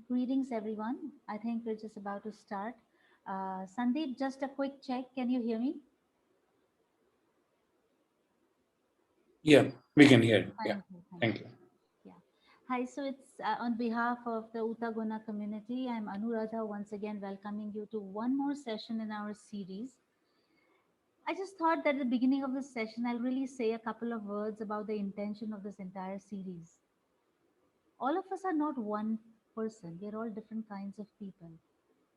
Greetings, everyone. I think we're just about to start. Sandeep, just a quick check. Can you hear me? Yeah, we can hear you. Yeah, Thank you. Thank thank you. you. Yeah. Hi. So it's on behalf of the Oo-Tah-Goh-Nah community. I'm Anuradha once again welcoming you to one more session in our series. I just thought that at the beginning of this session, I'll really say a couple of words about the intention of this entire series. All of us are not one person. We're all different kinds of people,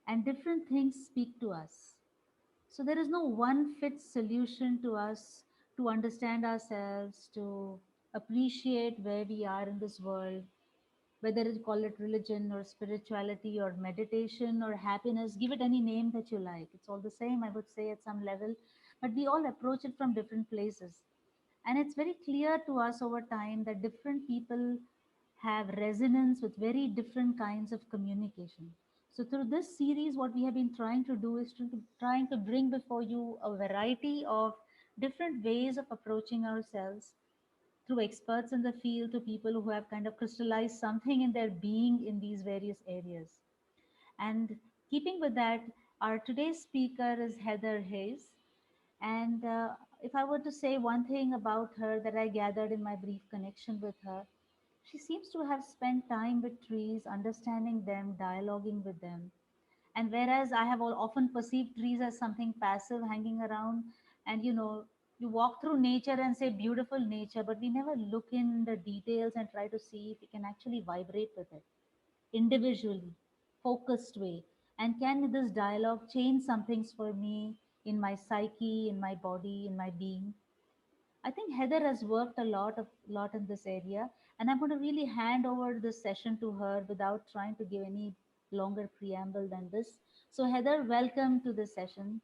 and different things speak to us. So there is no one fit solution to us to understand ourselves, to appreciate where we are in this world, whether you call it religion or spirituality or meditation or happiness, give it any name that you like. It's all the same, I would say, at some level, but we all approach it from different places. And it's very clear to us over time that different people have resonance with very different kinds of communication. So through this series, what we have been trying to do is trying to bring before you a variety of different ways of approaching ourselves through experts in the field to people who have kind of crystallized something in their being in these various areas. And keeping with that, our today's speaker is Heather Hayes. And if I were to say one thing about her that I gathered in my brief connection with her, she seems to have spent time with trees, understanding them, dialoguing with them. And whereas I have often perceived trees as something passive hanging around, and you walk through nature and say beautiful nature, but we never look in the details and try to see if we can actually vibrate with it individually, focused way. And can this dialogue change some things for me in my psyche, in my body, in my being? I think Heather has worked a lot in this area, and I'm going to really hand over this session to her without trying to give any longer preamble than this. So, Heather, welcome to this session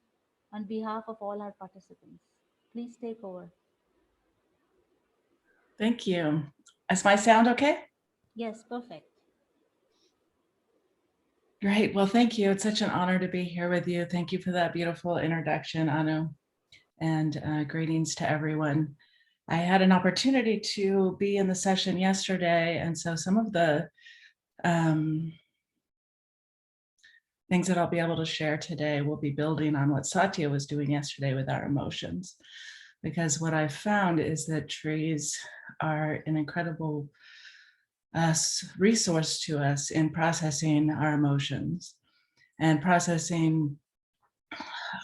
on behalf of all our participants. Please take over. Thank you. Is my sound okay? Yes, perfect. Great. Well, thank you. It's such an honor to be here with you. Thank you for that beautiful introduction, Anu, and greetings to everyone. I had an opportunity to be in the session yesterday, and so some of the things that I'll be able to share today will be building on what Satya was doing yesterday with our emotions. Because what I've found is that trees are an incredible resource to us in processing our emotions and processing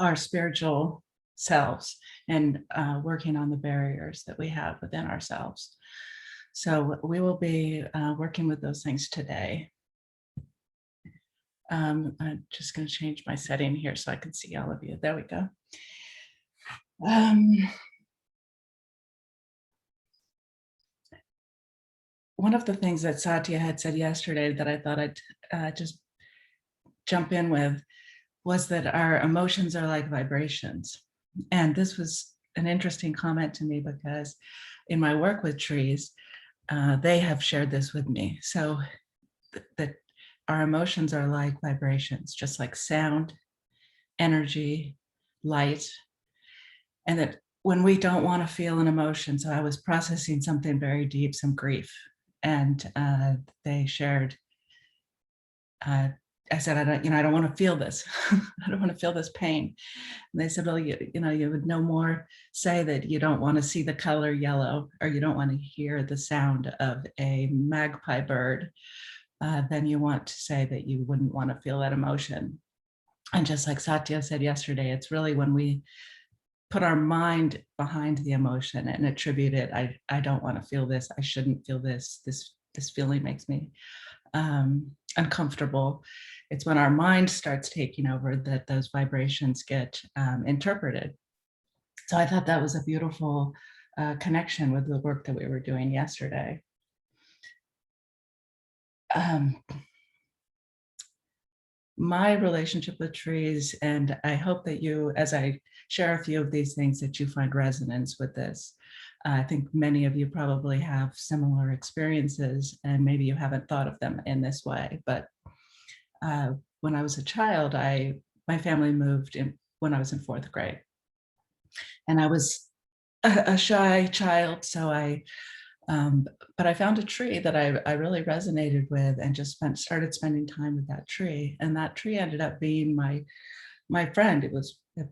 our spiritual selves and working on the barriers that we have within ourselves. So we will be working with those things today. I'm just going to change my setting here so I can see all of you. There we go. One of the things that Satya had said yesterday that I thought I'd just jump in with was that our emotions are like vibrations. And this was an interesting comment to me because in my work with trees, they have shared this with me. So that our emotions are like vibrations, just like sound, energy, light, and that when we don't want to feel an emotion, so I was processing something very deep, some grief, and they shared, I said, I don't want to feel this. I don't want to feel this pain. And they said, well, you would no more say that you don't want to see the color yellow or you don't want to hear the sound of a magpie bird than you want to say that you wouldn't want to feel that emotion. And just like Satya said yesterday, it's really when we put our mind behind the emotion and attribute it. I don't want to feel this. I shouldn't feel this. This feeling makes me uncomfortable. It's when our mind starts taking over that those vibrations get interpreted. So I thought that was a beautiful connection with the work that we were doing yesterday. My relationship with trees, and I hope that you, as I share a few of these things, that you find resonance with this. I think many of you probably have similar experiences and maybe you haven't thought of them in this way, but when I was a child, my family moved in when I was in 4th grade. And I was a shy child, so I But I found a tree that I really resonated with, and just started spending time with that tree. And that tree ended up being my friend.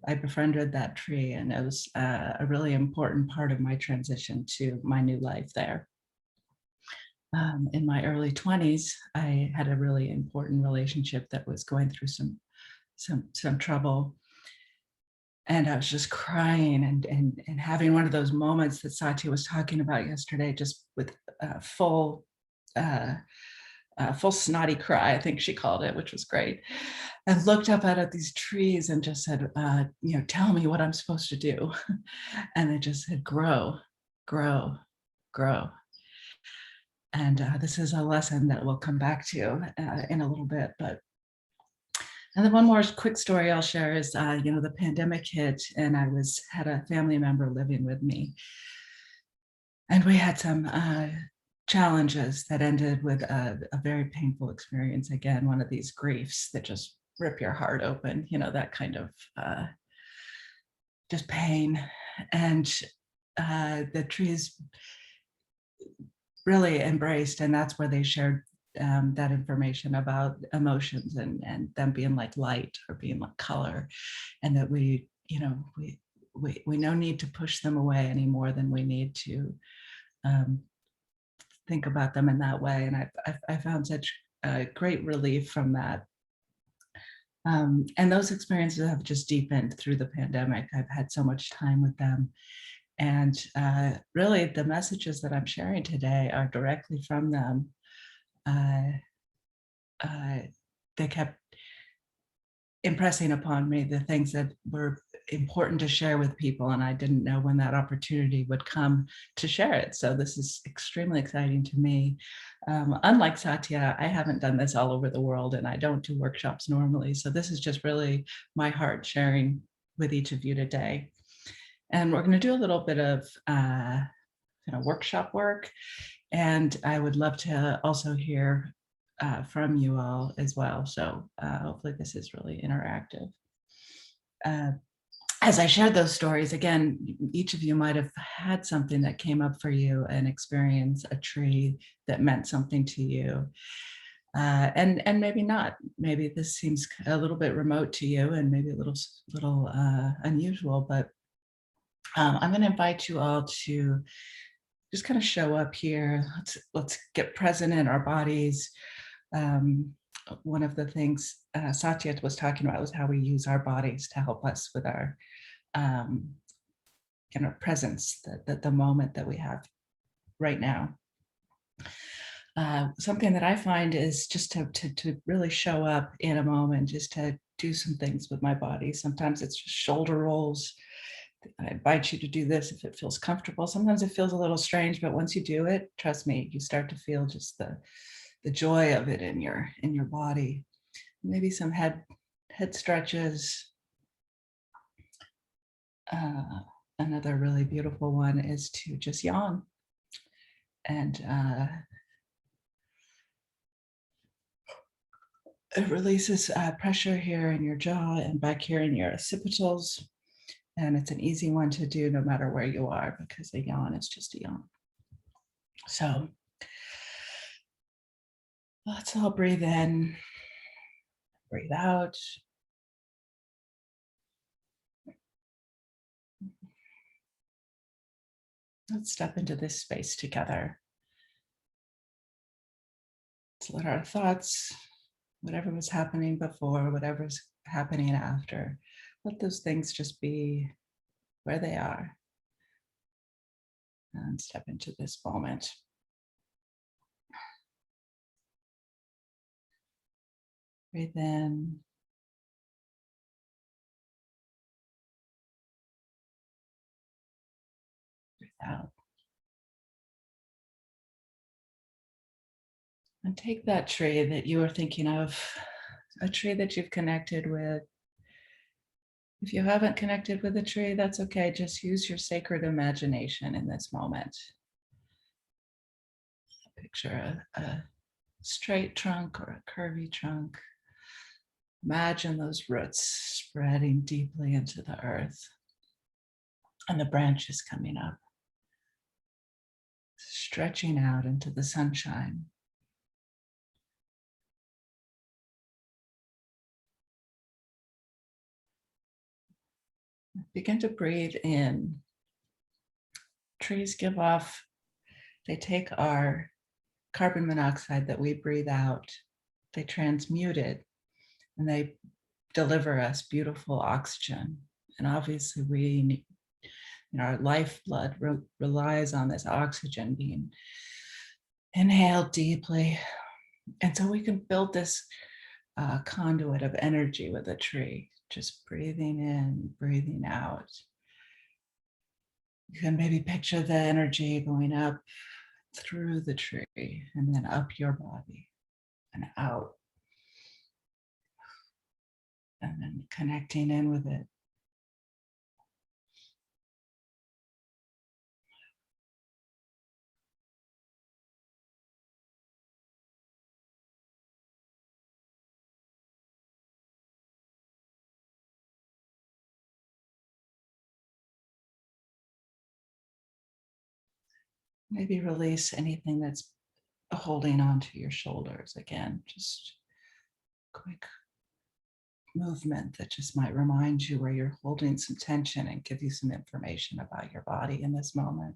I befriended that tree, and it was a really important part of my transition to my new life there. In my early 20s, I had a really important relationship that was going through some trouble. And I was just crying and having one of those moments that Satya was talking about yesterday, just with full snotty cry, I think she called it, which was great. And looked up out at these trees and just said, tell me what I'm supposed to do. And it just said, grow, grow, grow. And this is a lesson that we'll come back to in a little bit. And then one more quick story I'll share is, the pandemic hit, and I had a family member living with me. And we had some challenges that ended with a very painful experience. Again, one of these griefs that just rip your heart open, that kind of just pain. And the trees really embraced, and that's where they shared that information about emotions and them being like light or being like color, and that we no need to push them away any more than we need to think about them in that way. And I found such great relief from that. And those experiences have just deepened through the pandemic. I've had so much time with them. And really, the messages that I'm sharing today are directly from them. They kept impressing upon me the things that were important to share with people, and I didn't know when that opportunity would come to share it. So this is extremely exciting to me. Unlike Satya, I haven't done this all over the world, and I don't do workshops normally. So this is just really my heart sharing with each of you today. And we're going to do a little bit of workshop work, and I would love to also hear from you all as well. So hopefully this is really interactive. As I shared those stories, again, each of you might have had something that came up for you, an experience, a tree that meant something to you. And maybe not. Maybe this seems a little bit remote to you and maybe a little unusual, but I'm going to invite you all to just kind of show up here. Let's get present in our bodies. One of the things Satya was talking about was how we use our bodies to help us with our presence, the moment that we have right now. Something that I find is just to really show up in a moment, just to do some things with my body. Sometimes it's just shoulder rolls. I invite you to do this if it feels comfortable. Sometimes it feels a little strange, but once you do it, trust me, you start to feel just the joy of it in your body. Maybe some head stretches. Another really beautiful one is to just yawn. And it releases pressure here in your jaw and back here in your occipitals. And it's an easy one to do no matter where you are, because a yawn is just a yawn. So let's all breathe in, breathe out. Let's step into this space together. Let's let our thoughts, whatever was happening before, whatever's happening after, let those things just be where they are. And step into this moment. Breathe in. Breathe out. And take that tree that you are thinking of, a tree that you've connected with. If you haven't connected with a tree, that's okay. Just use your sacred imagination in this moment. Picture a straight trunk or a curvy trunk. Imagine those roots spreading deeply into the earth and the branches coming up. stretching out into the sunshine. Begin to breathe in. Trees give off, they take our carbon monoxide that we breathe out, they transmute it, and they deliver us beautiful oxygen. And obviously we, our lifeblood relies on this oxygen being inhaled deeply. And so we can build this conduit of energy with a tree, just breathing in, breathing out. You can maybe picture the energy going up through the tree and then up your body and out, and then connecting in with it. Maybe release anything that's holding onto your shoulders. Again, just quick movement that just might remind you where you're holding some tension and give you some information about your body in this moment.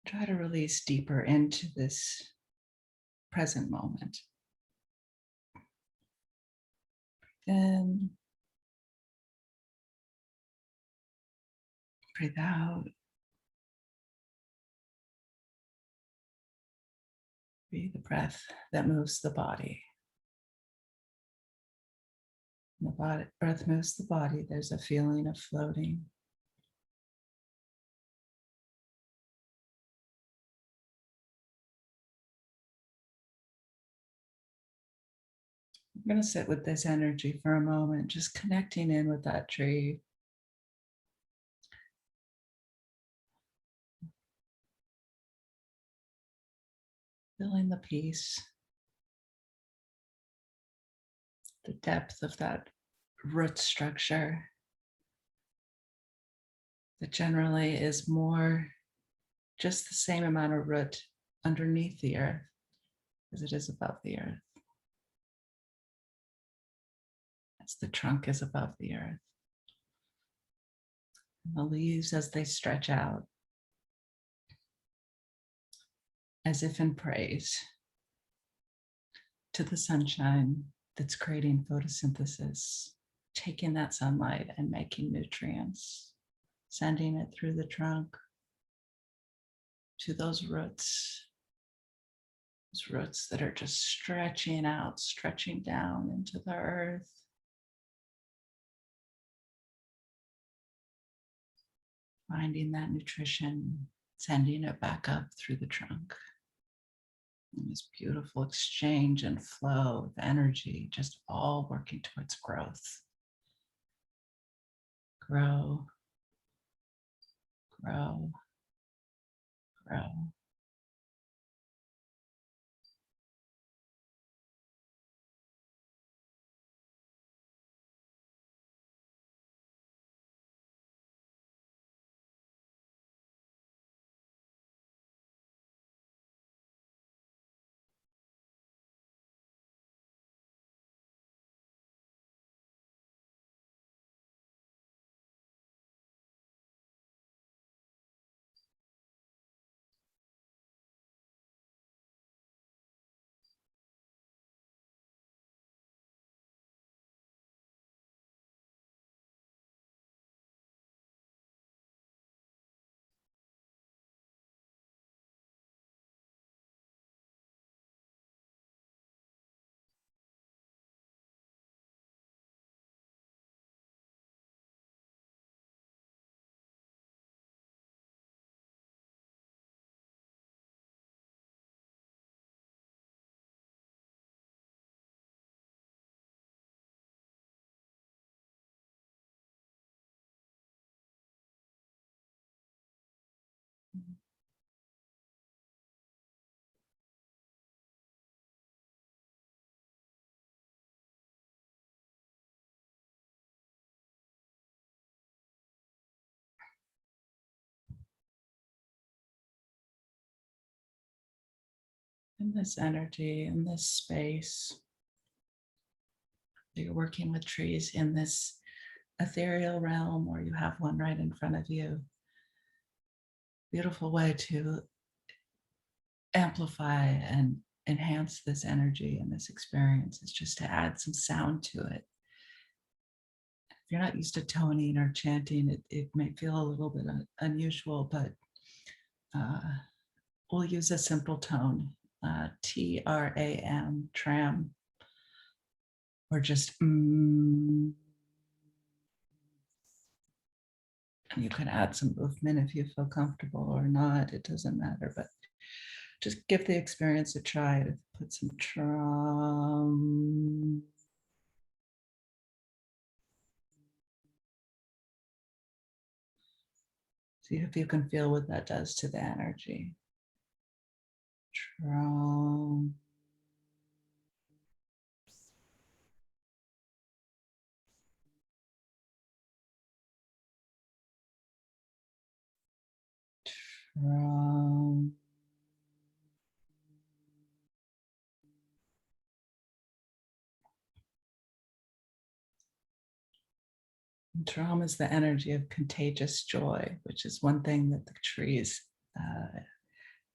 Try to release deeper into this present moment. Then breathe out. Breathe the breath that moves the body. When the breath moves the body, there's a feeling of floating. I'm going to sit with this energy for a moment, just connecting in with that tree. Feeling the peace, the depth of that root structure that generally is more just the same amount of root underneath the earth as it is above the earth, as the trunk is above the earth. And the leaves, as they stretch out, as if in praise to the sunshine that's creating photosynthesis, taking that sunlight and making nutrients, sending it through the trunk to those roots that are just stretching out, stretching down into the earth. Finding that nutrition, sending it back up through the trunk. And this beautiful exchange and flow of energy, just all working towards growth. Grow, grow, grow. in this energy, in this space. You're working with trees in this ethereal realm, or you have one right in front of you. Beautiful way to amplify and enhance this energy and this experience is just to add some sound to it. If you're not used to toning or chanting, it may feel a little bit unusual, but we'll use a simple tone, T-R-A-M, tram, or just And you can add some movement if you feel comfortable or not, it doesn't matter, but just give the experience a try to put some tram. See if you can feel what that does to the energy. Tram. Tram. Tram is the energy of contagious joy, which is one thing that the trees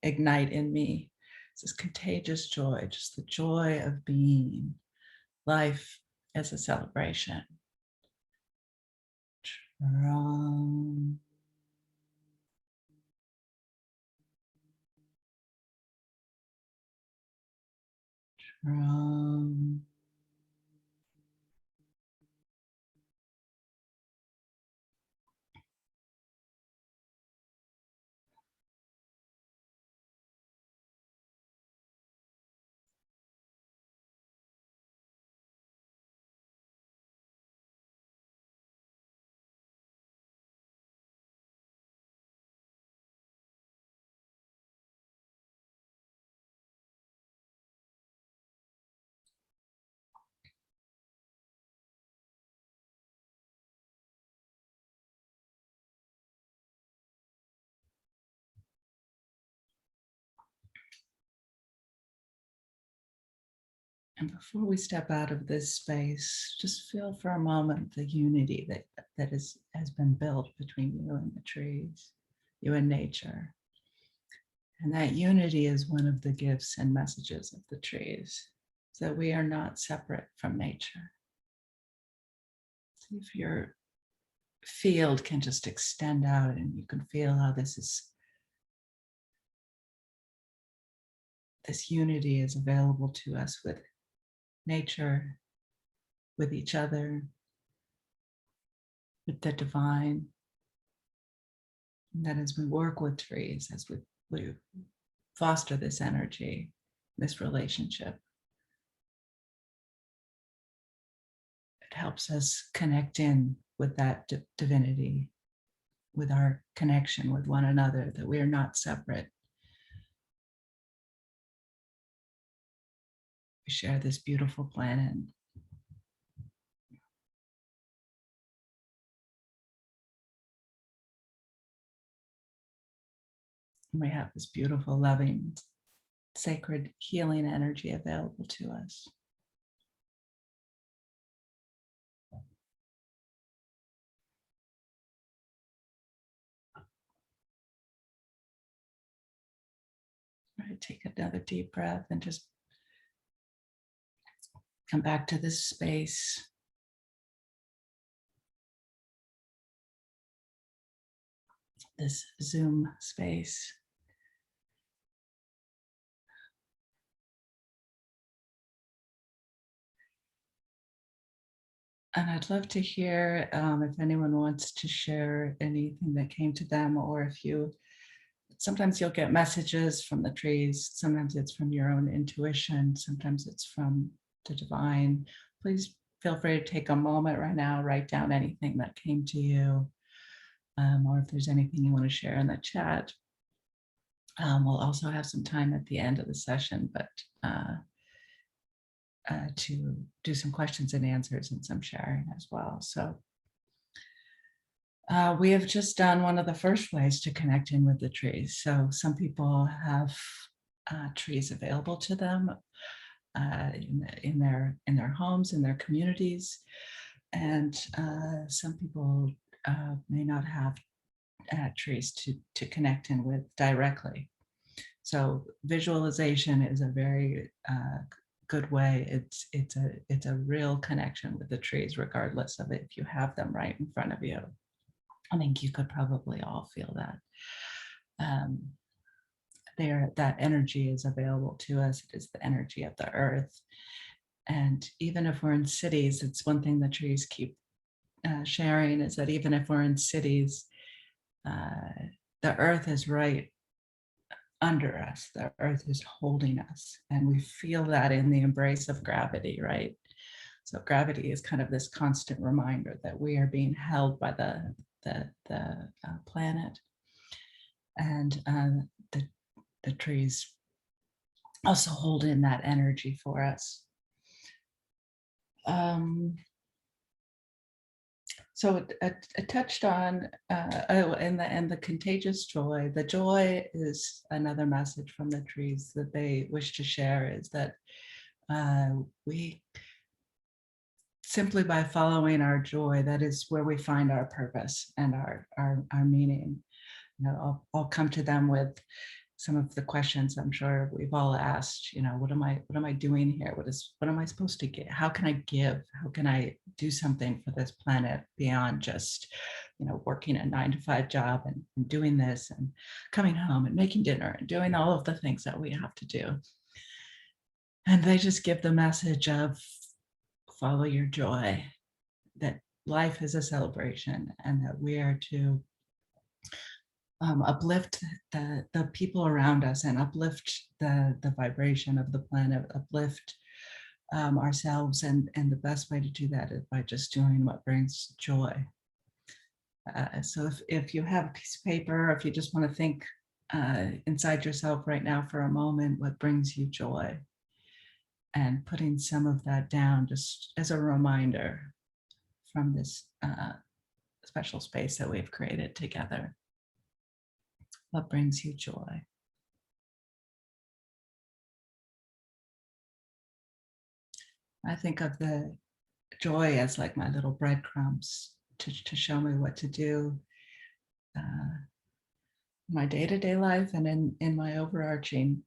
ignite in me. It's this contagious joy, just the joy of being, life as a celebration. Tram. Tram. And before we step out of this space, just feel for a moment the unity that has been built between you and the trees, you and nature. And that unity is one of the gifts and messages of the trees, so that we are not separate from nature. See if your field can just extend out and you can feel how this unity is available to us with nature, with each other, with the divine. And that as we work with trees, as we foster this energy, this relationship, it helps us connect in with that divinity, with our connection with one another, that we are not separate. We share this beautiful planet. And we have this beautiful, loving, sacred, healing energy available to us. All right, take another deep breath and just come back to this space. This Zoom space. And I'd love to hear if anyone wants to share anything that came to them, or if sometimes you'll get messages from the trees, sometimes it's from your own intuition, sometimes it's from the divine. Please feel free to take a moment right now, write down anything that came to you, or if there's anything you want to share in the chat. We'll also have some time at the end of the session, but to do some questions and answers and some sharing as well. So we have just done one of the first ways to connect in with the trees. So some people have trees available to them in their homes, in their communities. And some people may not have trees to connect in with directly. So visualization is a very good way. It's a real connection with the trees, regardless of if you have them right in front of you. I think you could probably all feel that. That energy is available to us. It is the energy of the earth. And even if we're in cities, it's one thing the trees keep sharing, is that even if we're in cities, the earth is right under us. The earth is holding us. And we feel that in the embrace of gravity, right? So gravity is kind of this constant reminder that we are being held by the planet. And the trees also hold in that energy for us. So it touched on and the contagious joy. The joy is another message from the trees that they wish to share, is that we, simply by following our joy, that is where we find our purpose and our meaning. You know, I'll come to them with some of the questions I'm sure we've all asked. You know, what am I doing here? What am I supposed to get? How can I give? How can I do something for this planet beyond just, you know, working a 9-to-5 job and doing this and coming home and making dinner and doing all of the things that we have to do? And they just give the message of follow your joy, that life is a celebration, and that we are to uplift the people around us and uplift the vibration of the planet, uplift ourselves. And the best way to do that is by just doing what brings joy. So if you have a piece of paper, if you just want to think inside yourself right now for a moment, what brings you joy? And putting some of that down just as a reminder from this special space that we've created together. What brings you joy? I think of the joy as like my little breadcrumbs to show me what to do in my day-to-day life and in my overarching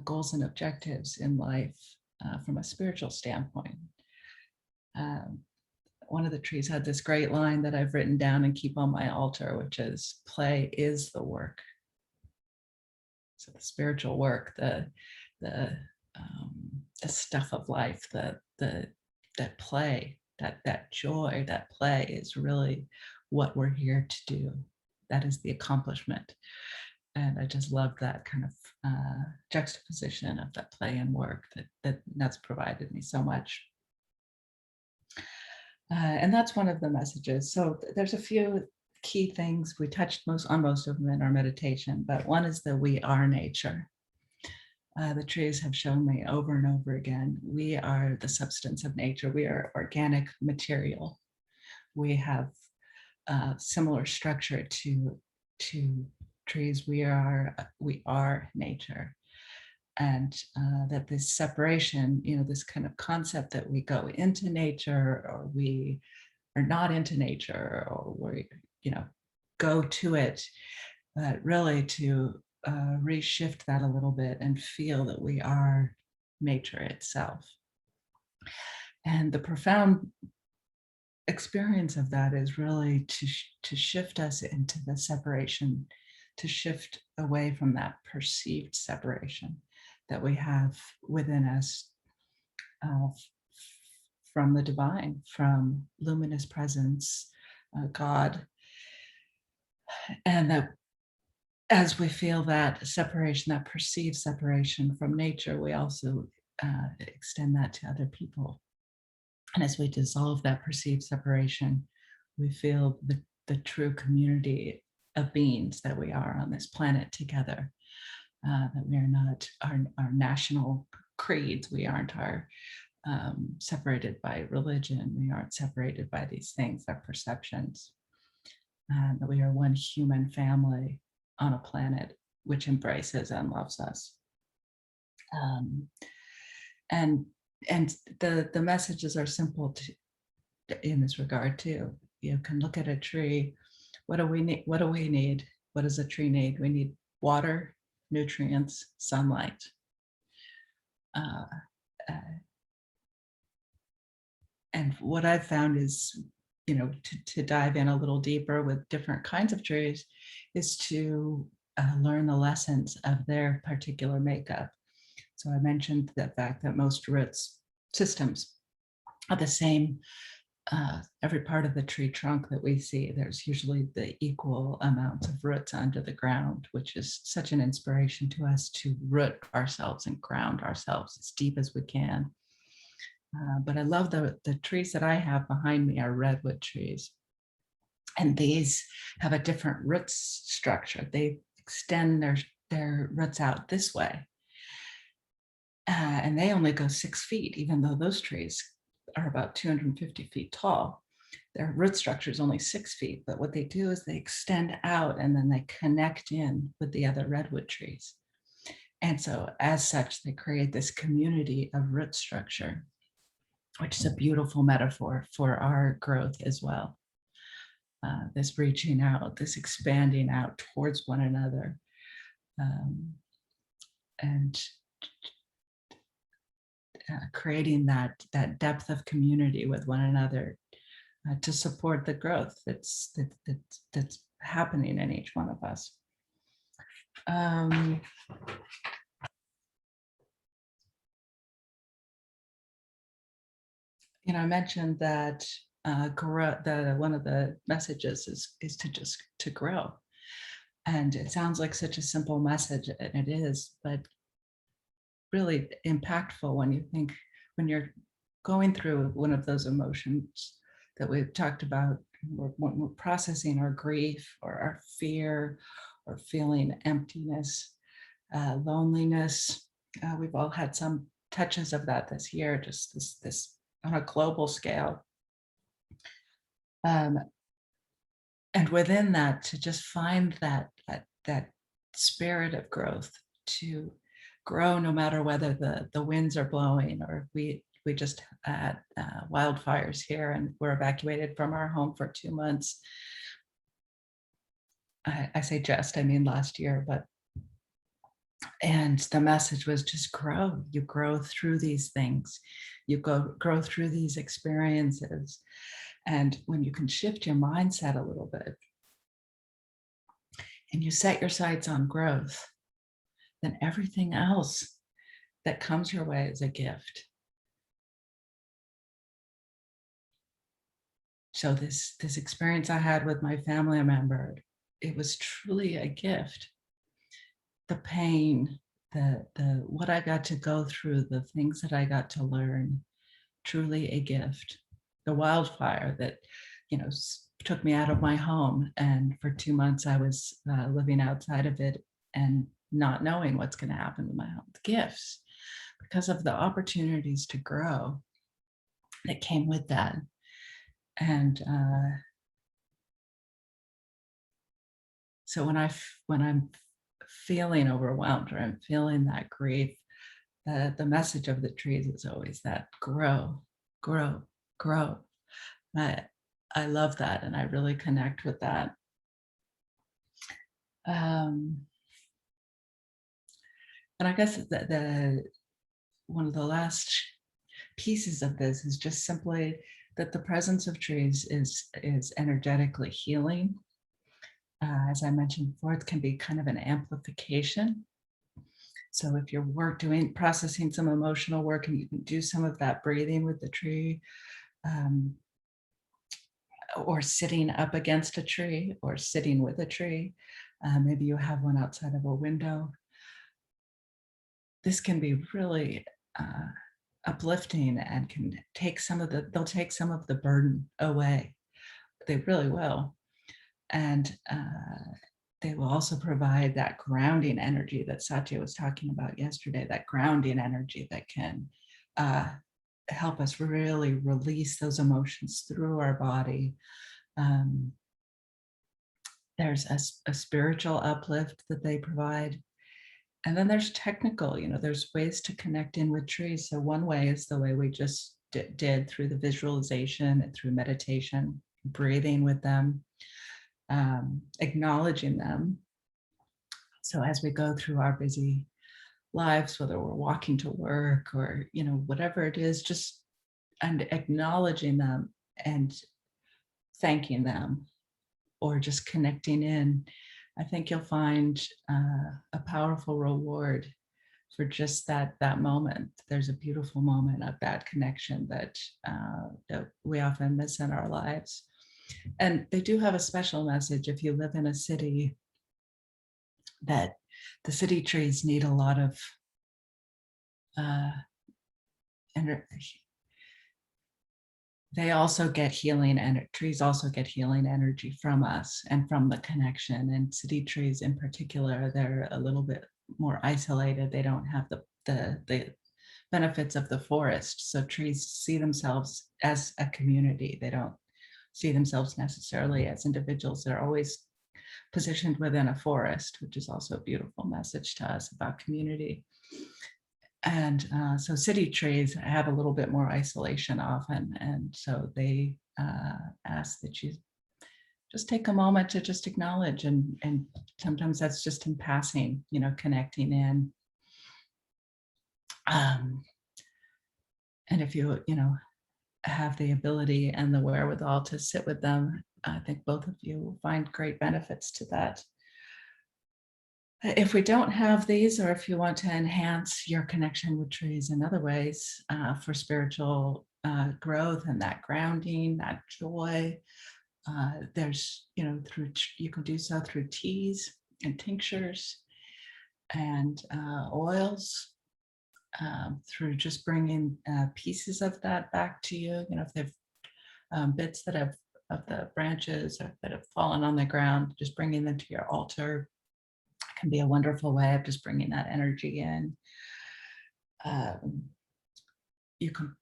goals and objectives in life from a spiritual standpoint. One of the trees had this great line that I've written down and keep on my altar, which is, play is the work. So the spiritual work, the stuff of life, that play, that joy, that play is really what we're here to do. That is the accomplishment. And I just love that kind of juxtaposition of that play and work that's provided me so much. And that's one of the messages. So there's a few key things. We touched on most of them in our meditation, but one is that we are nature. The trees have shown me over and over again, we are the substance of nature. We are organic material. We have similar structure to trees. We are nature. And that this separation, you know, this kind of concept that we go into nature or we are not into nature or we, you know, go to it, but really to reshift that a little bit and feel that we are nature itself. And the profound experience of that is really to shift us into the separation, to shift away from that perceived separation that we have within us from the divine, from luminous presence, God. And that as we feel that separation, that perceived separation from nature, we also extend that to other people. And as we dissolve that perceived separation, we feel the true community of beings that we are on this planet together. That we are not our national creeds. We aren't separated by religion. We aren't separated by these things, our perceptions. That we are one human family on a planet which embraces and loves us. And the messages are simple in this regard too. You can look at a tree. What do we need? What do we need? What does a tree need? We need water, nutrients, sunlight. Uh, uh, and what I've found is, to dive in a little deeper with different kinds of trees, is to learn the lessons of their particular makeup. So I mentioned the fact that most roots systems are the same. Every part of the tree trunk that we see, there's usually the equal amounts of roots under the ground, which is such an inspiration to us to root ourselves and ground ourselves as deep as we can. But I love the trees that I have behind me are redwood trees. And these have a different root structure. They extend their roots out this way. And they only go 6 feet, even though those trees are about 250 feet tall. Their root structure is only 6 feet, but what they do is they extend out and then they connect in with the other redwood trees. And so as such, they create this community of root structure, which is a beautiful metaphor for our growth as well. This reaching out, this expanding out towards one another. And creating that depth of community with one another to support the growth that's happening in each one of us. I mentioned that one of the messages is to grow, and it sounds like such a simple message, and it is, but really impactful when you're going through one of those emotions that we've talked about. When we're processing our grief or our fear or feeling emptiness, loneliness. We've all had some touches of that this year, just this on a global scale. And within that, to just find that spirit of growth, to grow no matter whether the winds are blowing, or we just had wildfires here and we're evacuated from our home for 2 months. I say just, I mean last year, and the message was just grow. You grow through these things. You grow through these experiences. And when you can shift your mindset a little bit and you set your sights on growth, then everything else that comes your way is a gift. So this experience I had with my family member, it was truly a gift. The pain, the what I got to go through, the things that I got to learn, truly a gift. The wildfire that, took me out of my home, and for 2 months I was living outside of it and not knowing what's going to happen to my home. The gifts, because of the opportunities to grow that came with that. And so when I'm feeling overwhelmed, or I'm feeling that grief, the message of the trees is always that grow, grow, grow. I love that, and I really connect with that. And I guess one of the last pieces of this is just simply that the presence of trees is energetically healing. As I mentioned before, it can be kind of an amplification. So if you're processing some emotional work, and you can do some of that breathing with the tree, or sitting up against a tree, or sitting with a tree. Maybe you have one outside of a window. This can be really uplifting, and can they'll take some of the burden away. They really will. And they will also provide that grounding energy that Satya was talking about yesterday, that grounding energy that can help us really release those emotions through our body. There's a spiritual uplift that they provide. And then there's technical, there's ways to connect in with trees. So one way is the way we just did through the visualization and through meditation, breathing with them, acknowledging them. So as we go through our busy lives, whether we're walking to work or, whatever it is, just and acknowledging them and thanking them or just connecting in, I think you'll find a powerful reward for just that moment. There's a beautiful moment of that connection that we often miss in our lives. And they do have a special message. If you live in a city, that the city trees need a lot of energy. They also get healing, and trees also get healing energy from us and from the connection. And city trees in particular, they're a little bit more isolated. They don't have the benefits of the forest. So trees see themselves as a community. They don't see themselves necessarily as individuals. They're always positioned within a forest, which is also a beautiful message to us about community. And so city trees have a little bit more isolation often. And so they ask that you just take a moment to just acknowledge, and sometimes that's just in passing, connecting in. And if you have the ability and the wherewithal to sit with them, I think both of you will find great benefits to that. If we don't have these, or if you want to enhance your connection with trees in other ways for spiritual growth and that grounding, that joy, there's, you can do so through teas and tinctures and oils, through just bringing pieces of that back to you. If they've bits that have of the branches that have fallen on the ground, just bringing them to your altar can be a wonderful way of just bringing that energy in. You can,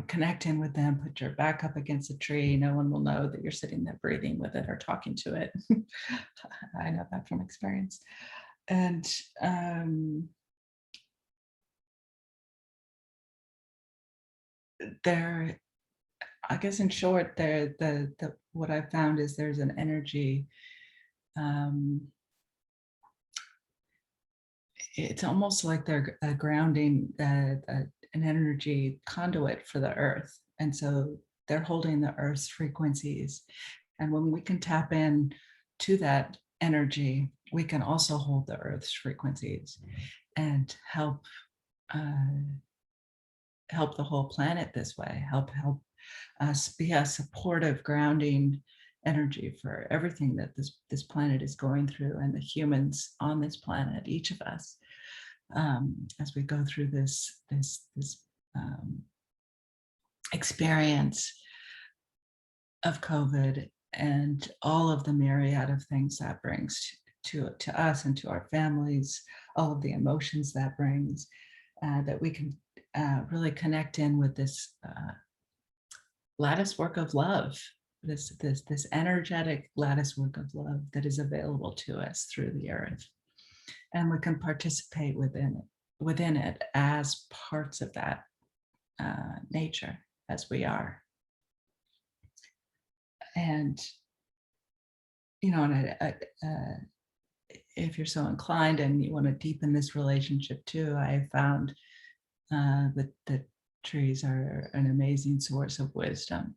connect in with them, put your back up against a tree. No one will know that you're sitting there breathing with it or talking to it. I know that from experience. And there, I guess in short, the what I found is there's an energy. It's almost like they're grounding an energy conduit for the earth. And so they're holding the earth's frequencies. And when we can tap in to that energy, we can also hold the earth's frequencies and help the whole planet this way, help us be a supportive, grounding energy for everything that this planet is going through, and the humans on this planet, each of us, as we go through this experience of COVID and all of the myriad of things that brings to us and to our families, all of the emotions that brings, that we can really connect in with this lattice work of love, this energetic lattice work of love that is available to us through the earth, and we can participate within it as parts of that nature as we are. And if you're so inclined and you want to deepen this relationship too, I found that trees are an amazing source of wisdom.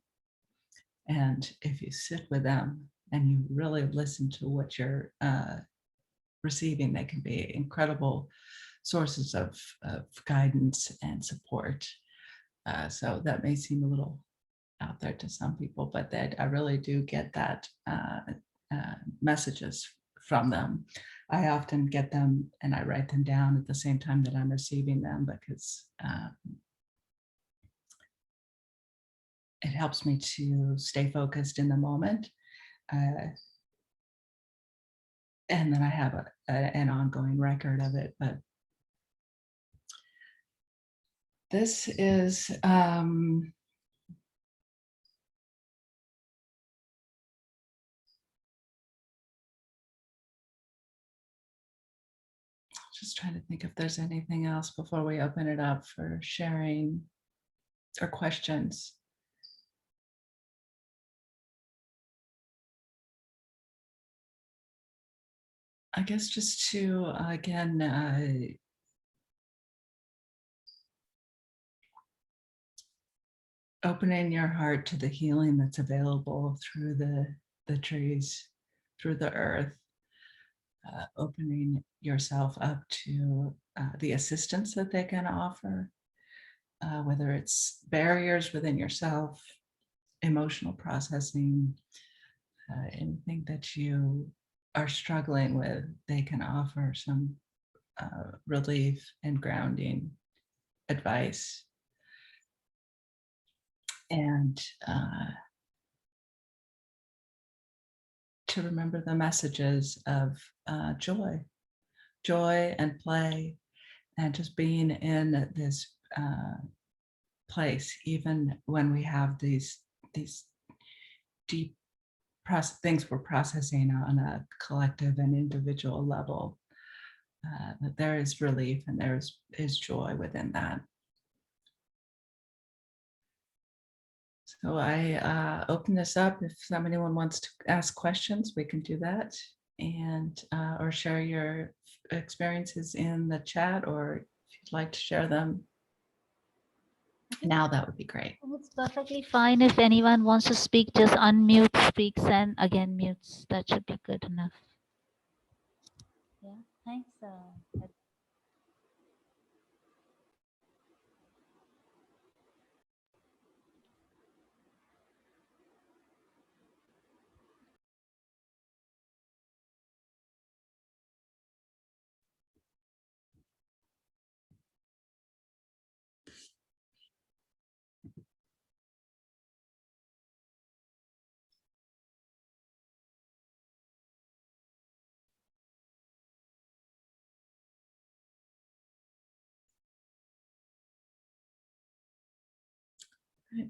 And if you sit with them and you really listen to what you're receiving, they can be incredible sources of guidance and support. So that may seem a little out there to some people, but that I really do get that messages from them. I often get them and I write them down at the same time that I'm receiving them, because it helps me to stay focused in the moment. And then I have an ongoing record of it. But this is just trying to think if there's anything else before we open it up for sharing or questions. I guess just to, again, opening your heart to the healing that's available through the trees, through the earth, opening yourself up to the assistance that they can offer, whether it's barriers within yourself, emotional processing, anything that you are struggling with, they can offer some relief and grounding advice. And to remember the messages of joy and play, and just being in this place, even when we have these deep things we're processing on a collective and individual level, that there is relief and there is joy within that. So I open this up. If anyone wants to ask questions, we can do that, and or share your experiences in the chat, or if you'd like to share them now, that would be great. It's perfectly fine if anyone wants to speak, just unmute, speaks, and again mutes. That should be good enough. Yeah, thanks.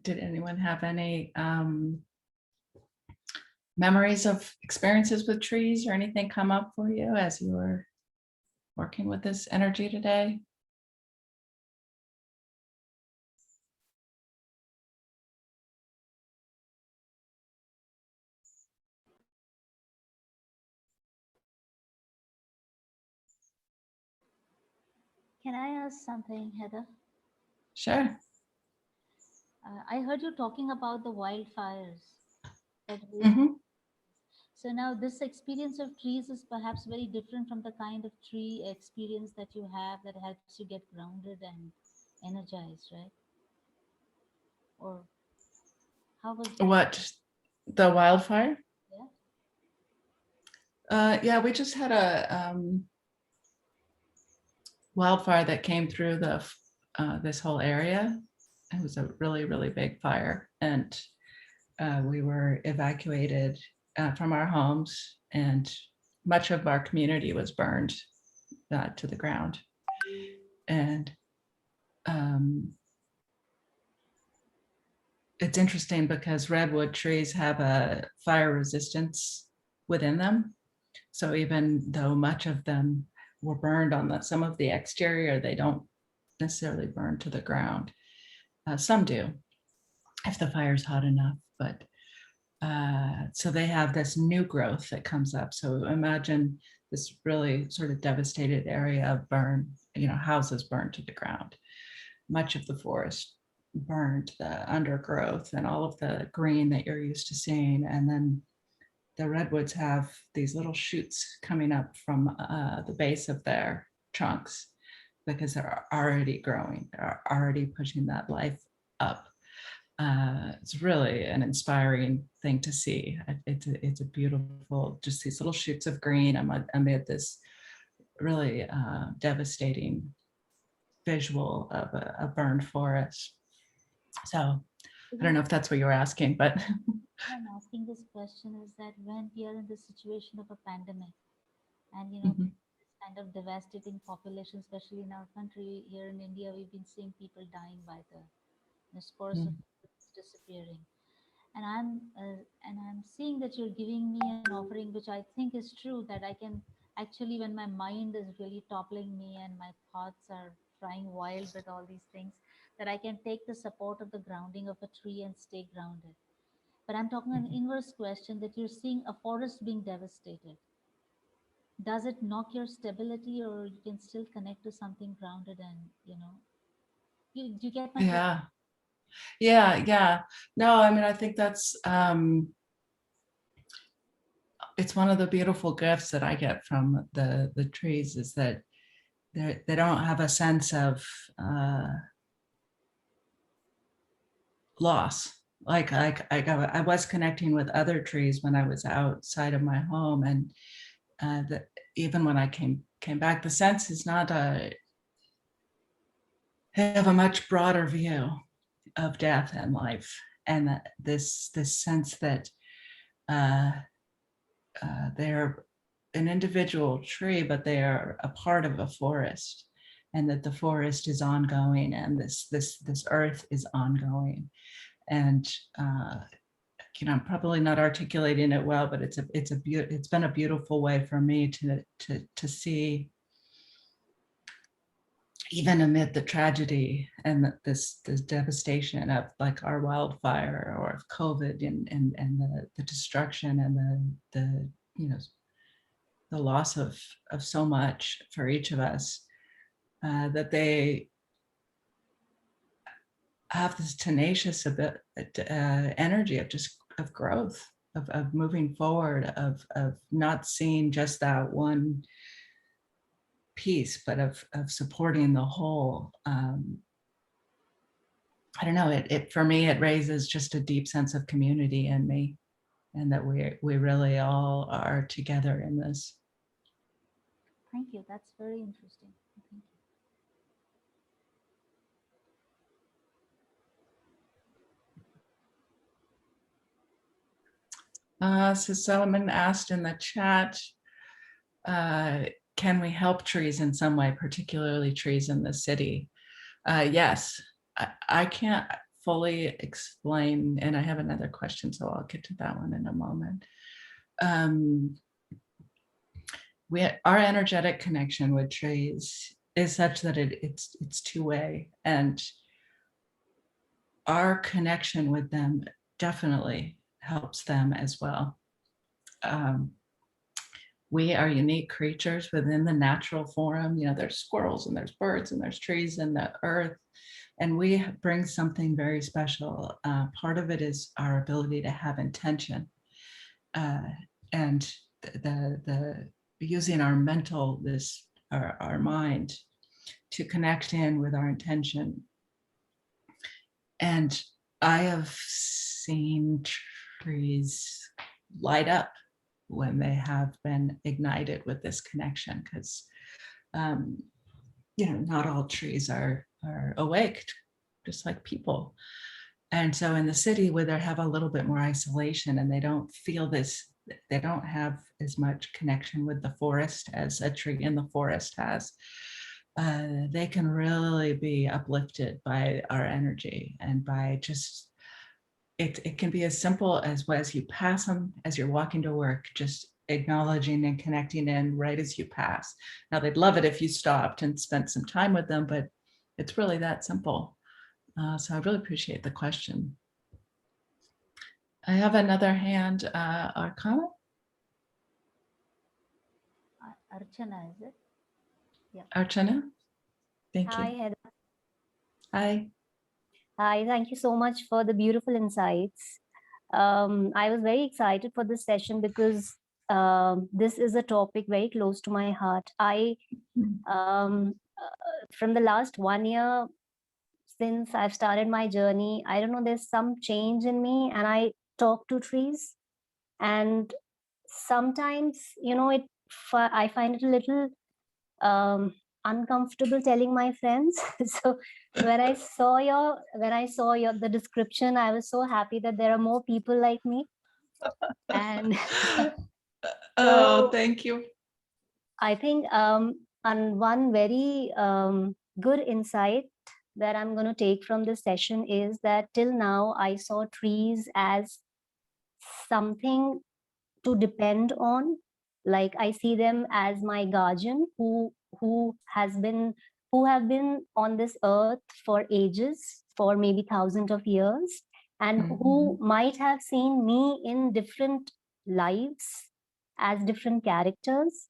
Did anyone have any memories of experiences with trees or anything come up for you as you were working with this energy today? Can I ask something, Heather? Sure. I heard you talking about the wildfires. Mm-hmm. So now this experience of trees is perhaps very different from the kind of tree experience that you have that helps you get grounded and energized, right? Or how was that? What, the wildfire? Yeah. Yeah, we just had a wildfire that came through this whole area. It was a really, really big fire, and we were evacuated from our homes, and much of our community was burned to the ground. And it's interesting because redwood trees have a fire resistance within them. So even though much of them were burned on some of the exterior, they don't necessarily burn to the ground. Some do, if the fire's hot enough, but so they have this new growth that comes up. So imagine this really sort of devastated area of burn, houses burned to the ground, much of the forest burned, the undergrowth and all of the green that you're used to seeing. And then the redwoods have these little shoots coming up from the base of their trunks because they're already growing, they're already pushing that life up. It's really an inspiring thing to see. It's a beautiful, just these little shoots of green amid this really devastating visual of a burned forest. So I don't know if that's what you were asking, but I'm asking this question is that when we are in the situation of a pandemic and Mhm. this kind of devastating population, especially in our country here in India, we've been seeing people dying by the scores of Mm. disappearing. And I'm seeing that you're giving me an offering which I think is true, that I can actually when my mind is really toppling me and my thoughts are flying wild with all these things, that I can take the support of the grounding of a tree and stay grounded. But I'm talking an inverse question, that you're seeing a forest being devastated. Does it knock your stability, or you can still connect to something grounded and, do you get my question? Yeah. Yeah. No, I mean, I think that's it's one of the beautiful gifts that I get from the trees, is that they don't have a sense of loss. I was connecting with other trees when I was outside of my home, and that even when I came back, the sense is not a have a much broader view of death and life, and that this sense that uh, they're an individual tree, but they are a part of a forest, and that the forest is ongoing, and this earth is ongoing. And I'm probably not articulating it well, but it's been a beautiful way for me to see, even amid the tragedy and this devastation of like our wildfire or of COVID, and the destruction and the you know the loss of so much for each of us, that they have this tenacious energy of just of growth, of moving forward, of not seeing just that one piece, but of supporting the whole. I don't know, it for me, it raises just a deep sense of community in me, and that we really all are together in this. Thank you. That's very interesting. Thank you. So Solomon asked in the chat, can we help trees in some way, particularly trees in the city? Yes, I can't fully explain, and I have another question, so I'll get to that one in a moment. Our energetic connection with trees is such that it's two-way, and our connection with them definitely helps them as well. We are unique creatures within the natural forum. There's squirrels and there's birds and there's trees and the earth, and we bring something very special. Part of it is our ability to have intention, and the using our mental, our mind, to connect in with our intention. And I have seen trees light up when they have been ignited with this connection, because not all trees are awake, just like people. And so in the city, where they have a little bit more isolation and they don't feel this, they don't have as much connection with the forest as a tree in the forest has. They can really be uplifted by our energy, and by just, it can be as simple as you pass them as you're walking to work, just acknowledging and connecting in right as you pass. Now, they'd love it if you stopped and spent some time with them, but it's really that simple. So I really appreciate the question. I have another hand, Archana. Archana, is it? Yeah. Archana, thank Hi, you. Heather. Hi. Hi, thank you so much for the beautiful insights. I was very excited for this session because this is a topic very close to my heart. From the last 1 year, since I've started my journey, I don't know, there's some change in me, and I talk to trees. And sometimes, I find it a little uncomfortable telling my friends. So when I saw the description, I was so happy that there are more people like me. And Oh, thank you. I think and one very good insight that I'm going to take from this session is that till now I saw trees as something to depend on, Like I see them as my guardian who have been on this earth for ages, for maybe thousands of years, and who might have seen me in different lives as different characters.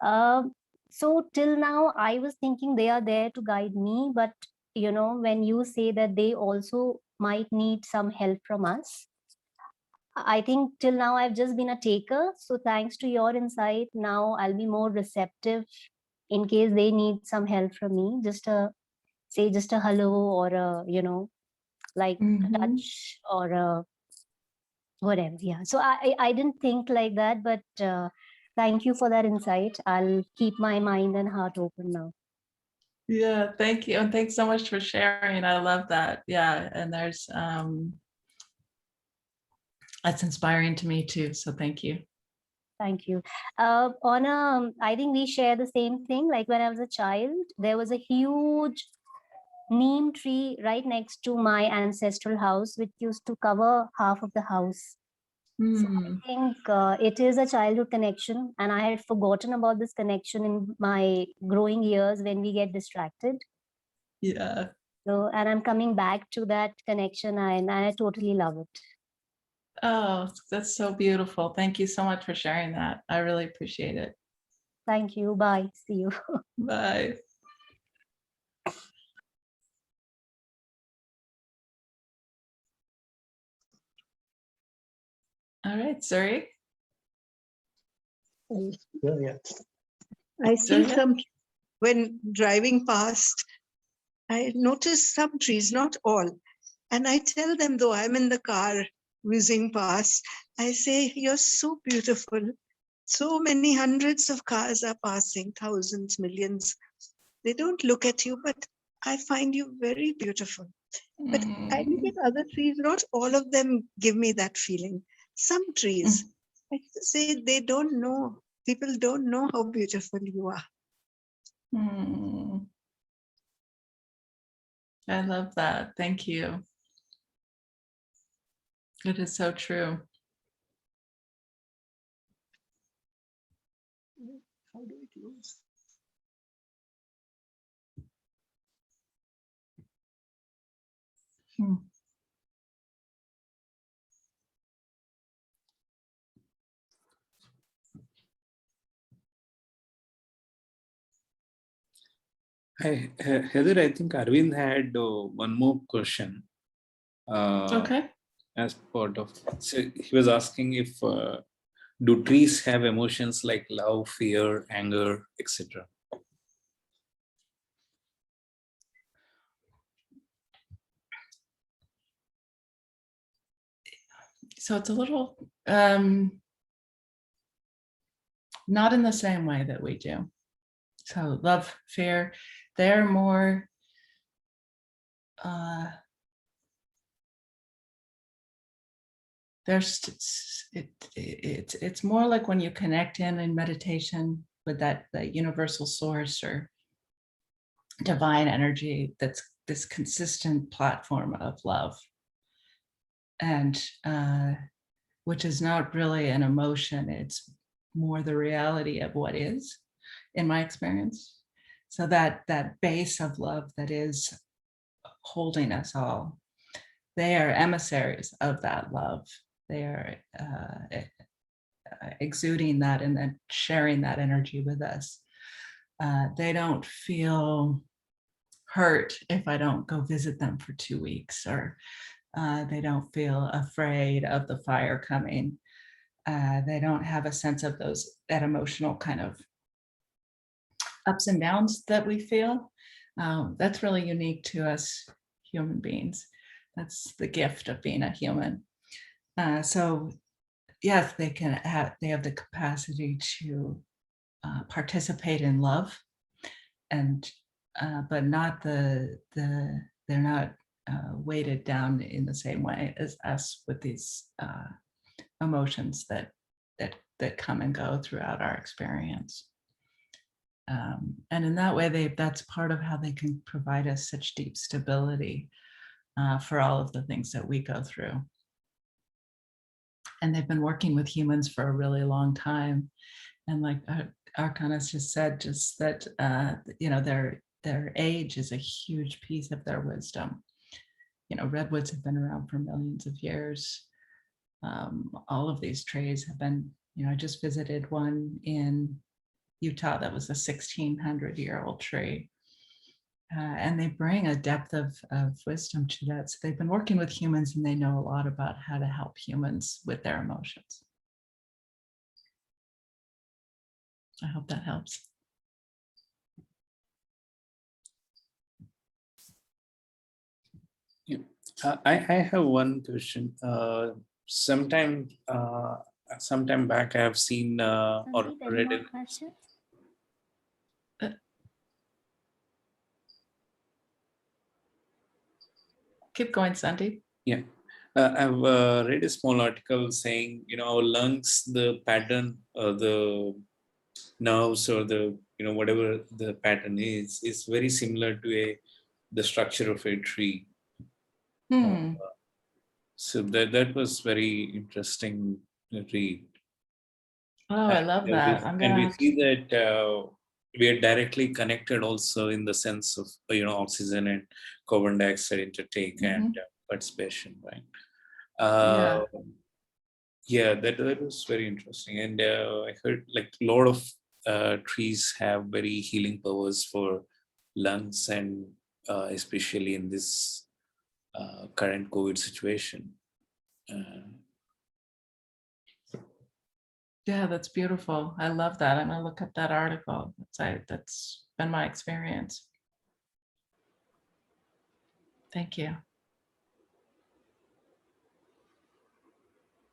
So till now, I was thinking they are there to guide me, but you know, when you say that they also might need some help from us, I think till now I've just been a taker. So thanks to your insight, now I'll be more receptive in case they need some help from me. Just a hello, or a, you know, like a touch, or a whatever. Yeah. So I didn't think like that, but thank you for that insight. I'll keep my mind and heart open now. Yeah, thank you. And thanks so much for sharing. I love that. Yeah. And there's, that's inspiring to me too. So thank you. Thank you. I think we share the same thing. Like when I was a child, there was a huge neem tree right next to my ancestral house, which used to cover half of the house. So I think it is a childhood connection, and I had forgotten about this connection in my growing years when we get distracted. Yeah. So, and I'm coming back to that connection, and I totally love it. Oh, that's so beautiful. Thank you so much for sharing that. I really appreciate it. Thank you. Bye. See you. Bye. All right, Suri. Yeah. I see some, when driving past, I notice some trees, not all. And I tell them, though I'm in the car whizzing past, I say, you're so beautiful. So many hundreds of cars are passing, thousands, millions. They don't look at you, but I find you very beautiful. But I look at other trees, not all of them give me that feeling. Some trees, I say they don't know, people don't know how beautiful you are. I love that. Thank you. It is so true. How do I close? Hi, Heather, I think Arvind had one more question. Okay. As part of, so he was asking if do trees have emotions like love, fear, anger, etc.? So it's a little not in the same way that we do. So love, fear, they're more it's more like when you connect in meditation with that universal source or divine energy, that's this consistent platform of love, and which is not really an emotion, it's more the reality of what is, in my experience. So that base of love that is holding us all, they are emissaries of that love. They are exuding that and then sharing that energy with us. They don't feel hurt if I don't go visit them for 2 weeks, or they don't feel afraid of the fire coming. They don't have a sense of that emotional kind of ups and downs that we feel. That's really unique to us human beings. That's the gift of being a human. So yes, they have the capacity to participate in love, and but not they're not weighted down in the same way as us with these emotions that come and go throughout our experience. And in that way, that's part of how they can provide us such deep stability for all of the things that we go through. and they've been working with humans for a really long time. And like Arkanas just said, just that their age is a huge piece of their wisdom. Redwoods have been around for millions of years. All of these trees have been, I just visited one in Utah that was a 1,600-year-old tree. And they bring a depth of wisdom to that. So they've been working with humans and they know a lot about how to help humans with their emotions. I hope that helps. Yeah. I have one question. Sometime back, I have seen or Sandeep, any read more it. questions? Keep going, Sandeep. Yeah. I've read a small article saying, our lungs, the pattern, the nerves, or the, whatever the pattern is very similar to the structure of a tree. So that was very interesting read. Oh, I love that. And we see that we are directly connected also in the sense of oxygen and carbon dioxide intake and participation, right? Yeah, that was very interesting. And I heard like a lot of trees have very healing powers for lungs, and especially in this current COVID situation. Yeah, that's beautiful. I love that. I'm gonna look up that article. That's been my experience. Thank you.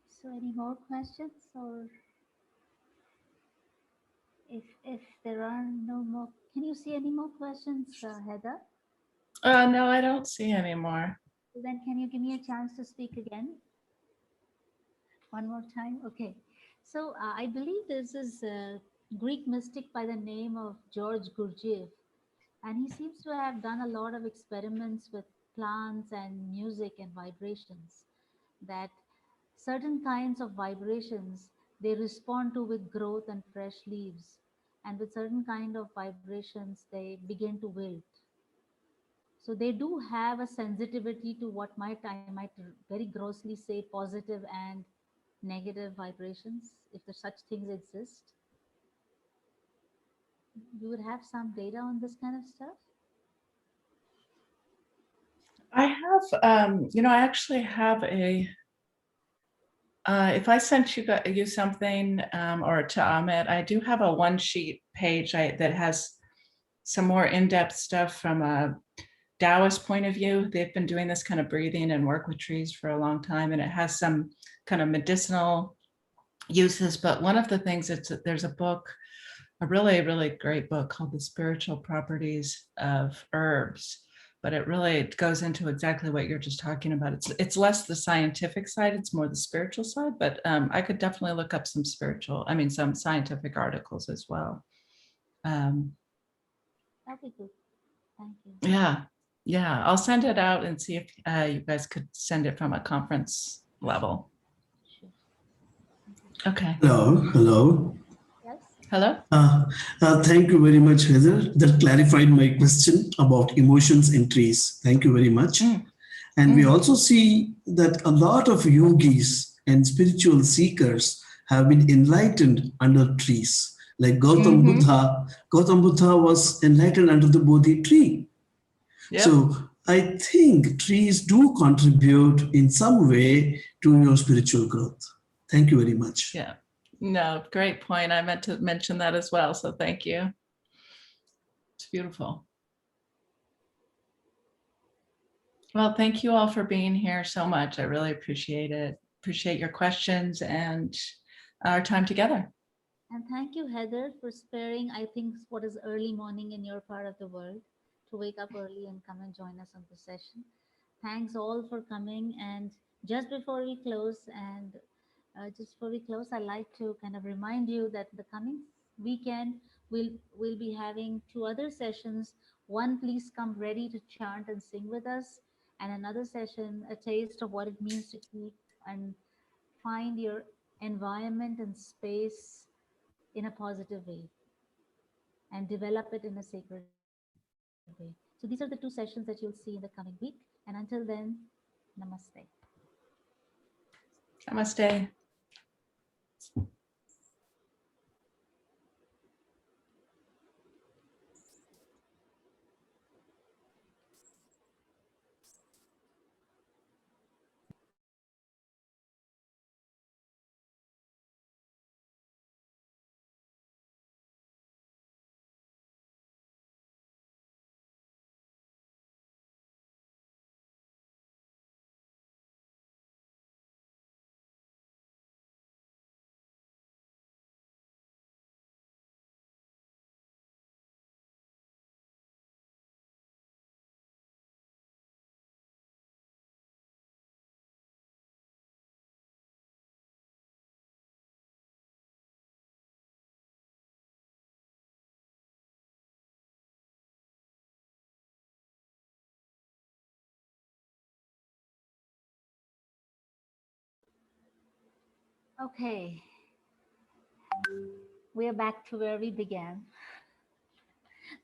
So any more questions, or if there are no more, can you see any more questions, Heather? No, I don't see any more. Then can you give me a chance to speak again? One more time? Okay. So I believe this is a Greek mystic by the name of George Gurdjieff, and he seems to have done a lot of experiments with plants and music and vibrations, that certain kinds of vibrations they respond to with growth and fresh leaves, and with certain kind of vibrations they begin to wilt. So they do have a sensitivity to what I might very grossly say positive and negative vibrations, if the such things exist. You would have some data on this kind of stuff. I have, I actually have if I sent you something, or to Ahmed, I do have a one sheet page that has some more in-depth stuff from a Taoist point of view. They've been doing this kind of breathing and work with trees for a long time, and it has some kind of medicinal uses. But one of the things, there's a book, a really, really great book called The Spiritual Properties of Herbs. But it really goes into exactly what you're just talking about. It's less the scientific side, it's more the spiritual side. But I could definitely look up some scientific articles as well. That'd be good. Thank you. Yeah, I'll send it out and see if you guys could send it from a conference level. Sure. Okay. Hello. Yes. Hello. Thank you very much, Heather. That clarified my question about emotions in trees. Thank you very much. And we also see that a lot of yogis and spiritual seekers have been enlightened under trees. Like Gautam Buddha. Gautam Buddha was enlightened under the Bodhi tree. Yep. So I think trees do contribute in some way to your spiritual growth. Thank you very much. Yeah. No, great point. I meant to mention that as well. So thank you. It's beautiful. Well, thank you all for being here so much. I really appreciate it. Appreciate your questions and our time together. And thank you, Heather, for sparing, I think, what is early morning in your part of the world to wake up early and come and join us on the session. Thanks all for coming. And just before we close, I'd like to kind of remind you that the coming weekend we'll be having two other sessions. One, please come ready to chant and sing with us, and another session, a taste of what it means to keep and find your environment and space in a positive way and develop it in a sacred way. So these are the 2 sessions that you'll see in the coming week. And until then, namaste. Namaste. Okay, we are back to where we began.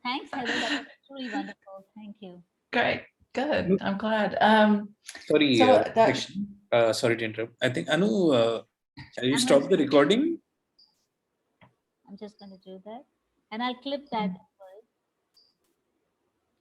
Thanks, Heather. That was truly wonderful. Thank you. Great. Good. I'm glad. Sorry, So that sorry to interrupt. I think Anu, can you I'm stop gonna- the recording? I'm just going to do that. And I'll clip that